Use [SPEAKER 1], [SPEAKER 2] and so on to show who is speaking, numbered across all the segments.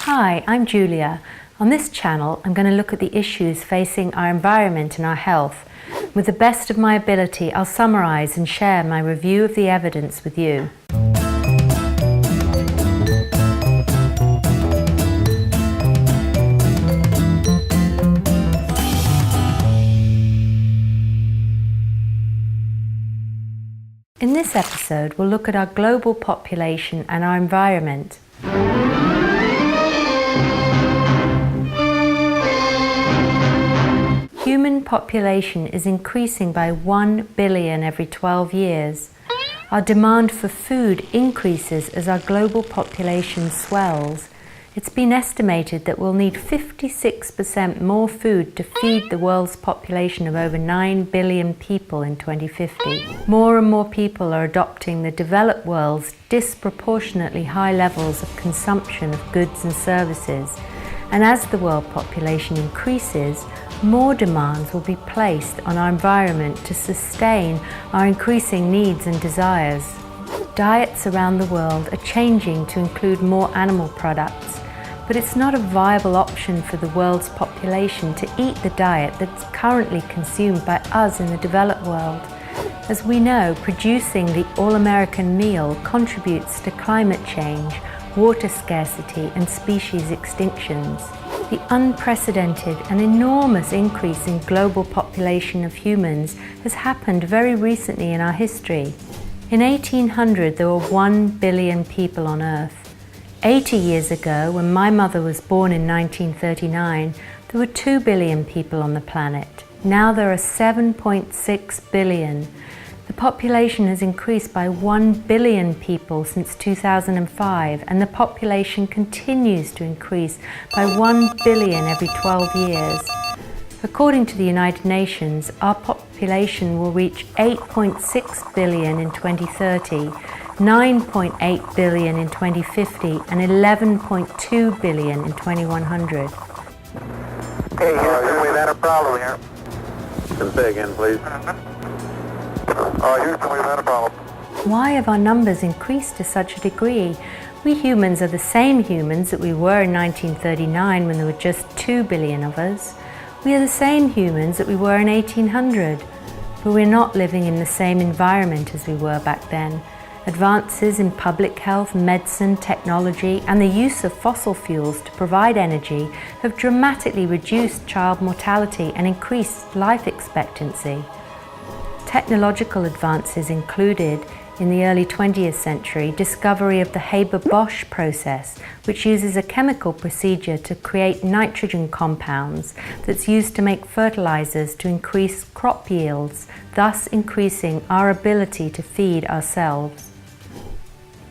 [SPEAKER 1] Hi, I'm Julia. On this channel, I'm going to look at the issues facing our environment and our health. With the best of my ability, I'll summarise and share my review of the evidence with you. In this episode, we'll look at our global population and our environment. Human population is increasing by 1 billion every 12 years. Our demand for food increases as our global population swells. It's been estimated that we'll need 56% more food to feed the world's population of over 9 billion people in 2050. More and more people are adopting the developed world's disproportionately high levels of consumption of goods and services. And as the world population increases, more demands will be placed on our environment to sustain our increasing needs and desires. Diets around the world are changing to include more animal products, but it's not a viable option for the world's population to eat the diet that's currently consumed by us in the developed world. As we know, producing the all-American meal contributes to climate change, water scarcity, and species extinctions. The unprecedented and enormous increase in global population of humans has happened very recently in our history. In 1800, there were 1 billion people on Earth. 80 years ago, when my mother was born in 1939, there were 2 billion people on the planet. Now there are 7.6 billion. The population has increased by 1 billion people since 2005, and the population continues to increase by 1 billion every 12 years. According to the United Nations, our population will reach 8.6 billion in 2030, 9.8 billion in 2050, and 11.2 billion in 2100.
[SPEAKER 2] Hey, Houston, we've had a problem here.
[SPEAKER 3] Can say again, please.
[SPEAKER 2] Houston, we've had a problem.
[SPEAKER 1] Why have our numbers increased to such a degree? We humans are the same humans that we were in 1939 when there were just 2 billion of us. We are the same humans that we were in 1800, but we're not living in the same environment as we were back then. Advances in public health, medicine, technology, and the use of fossil fuels to provide energy have dramatically reduced child mortality and increased life expectancy. Technological advances included, in the early 20th century, discovery of the Haber-Bosch process, which uses a chemical procedure to create nitrogen compounds that's used to make fertilizers to increase crop yields, thus increasing our ability to feed ourselves.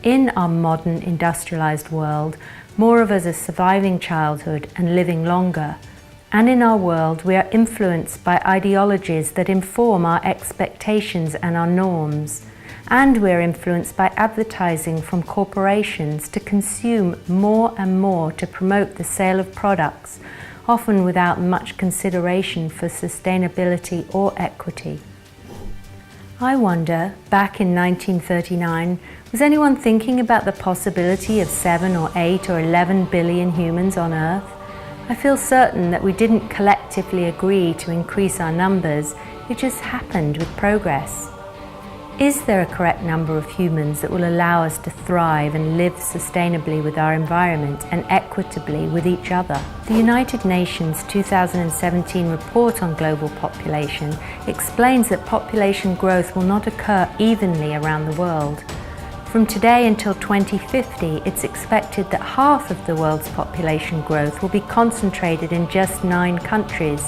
[SPEAKER 1] In our modern industrialized world, more of us are surviving childhood and living longer. And in our world, we are influenced by ideologies that inform our expectations and our norms. And we are influenced by advertising from corporations to consume more and more to promote the sale of products, often without much consideration for sustainability or equity. I wonder, back in 1939, was anyone thinking about the possibility of 7 or 8 or 11 billion humans on Earth? I feel certain that we didn't collectively agree to increase our numbers, it just happened with progress. Is there a correct number of humans that will allow us to thrive and live sustainably with our environment and equitably with each other? The United Nations 2017 report on global population explains that population growth will not occur evenly around the world. From today until 2050, it's expected that half of the world's population growth will be concentrated in just 9 countries: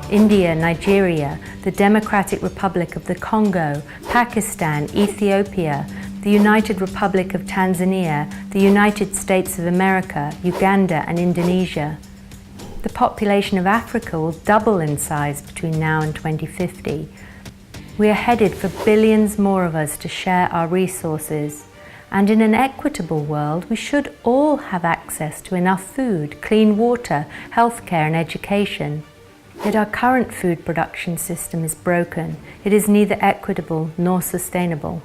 [SPEAKER 1] India, Nigeria, the Democratic Republic of the Congo, Pakistan, Ethiopia, the United Republic of Tanzania, the United States of America, Uganda, and Indonesia. The population of Africa will double in size between now and 2050. We are headed for billions more of us to share our resources. And in an equitable world, we should all have access to enough food, clean water, healthcare, and education. Yet our current food production system is broken. It is neither equitable nor sustainable.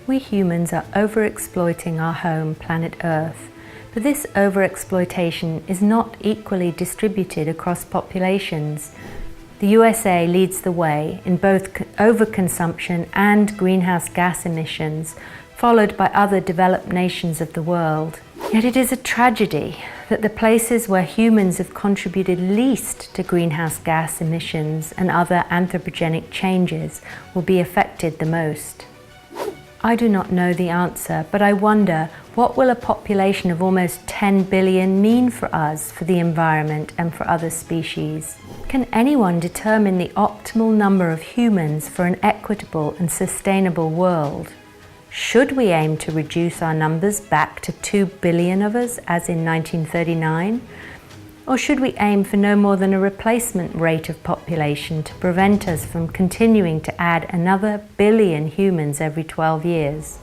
[SPEAKER 1] We humans are overexploiting our home, planet Earth. But this overexploitation is not equally distributed across populations. The USA leads the way in both overconsumption and greenhouse gas emissions, followed by other developed nations of the world. Yet it is a tragedy that the places where humans have contributed least to greenhouse gas emissions and other anthropogenic changes will be affected the most. I do not know the answer, but I wonder, what will a population of almost 10 billion mean for us, for the environment, and for other species? Can anyone determine the optimal number of humans for an equitable and sustainable world? Should we aim to reduce our numbers back to 2 billion of us, as in 1939? Or should we aim for no more than a replacement rate of population to prevent us from continuing to add another billion humans every 12 years?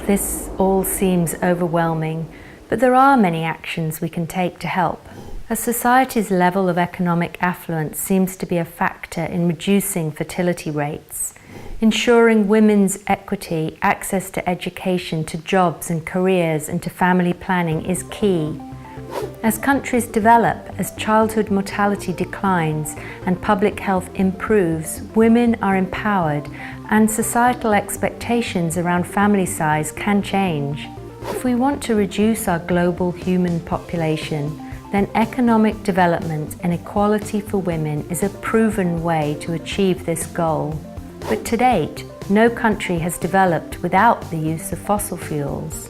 [SPEAKER 1] This all seems overwhelming, but there are many actions we can take to help. A society's level of economic affluence seems to be a factor in reducing fertility rates. Ensuring women's equity, access to education, to jobs and careers, and to family planning is key. As countries develop, as childhood mortality declines and public health improves, women are empowered and societal expectations around family size can change. If we want to reduce our global human population, then economic development and equality for women is a proven way to achieve this goal. But to date, no country has developed without the use of fossil fuels.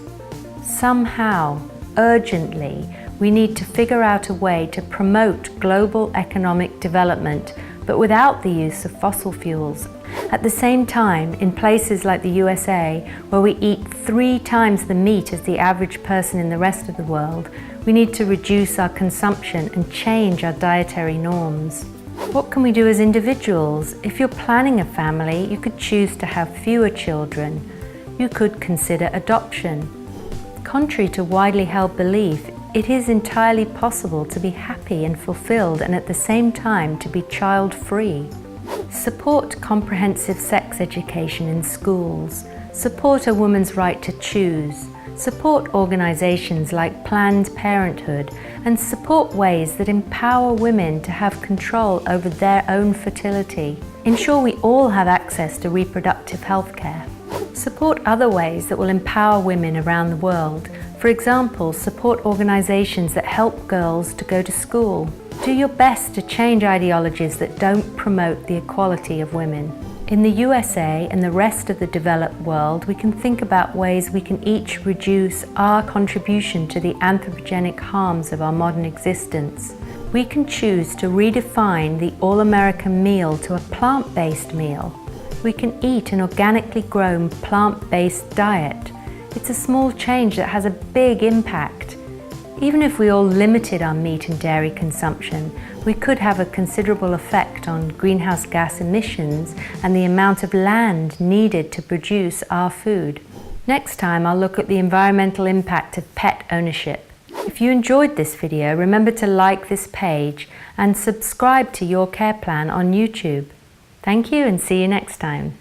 [SPEAKER 1] Somehow, urgently, we need to figure out a way to promote global economic development, but without the use of fossil fuels. At the same time, in places like the USA, where we eat 3 times the meat as the average person in the rest of the world, we need to reduce our consumption and change our dietary norms. What can we do as individuals? If you're planning a family, you could choose to have fewer children. You could consider adoption. Contrary to widely held belief, it is entirely possible to be happy and fulfilled and at the same time to be child-free. Support comprehensive sex education in schools. Support a woman's right to choose. Support organizations like Planned Parenthood, and support ways that empower women to have control over their own fertility. Ensure we all have access to reproductive health care. Support other ways that will empower women around the world. For example, support organizations that help girls to go to school. Do your best to change ideologies that don't promote the equality of women. In the USA and the rest of the developed world, we can think about ways we can each reduce our contribution to the anthropogenic harms of our modern existence. We can choose to redefine the all-American meal to a plant-based meal. We can eat an organically grown plant-based diet. It's a small change that has a big impact. Even if we all limited our meat and dairy consumption, we could have a considerable effect on greenhouse gas emissions and the amount of land needed to produce our food. Next time, I'll look at the environmental impact of pet ownership. If you enjoyed this video, remember to like this page and subscribe to Your Care Plan on YouTube. Thank you and see you next time.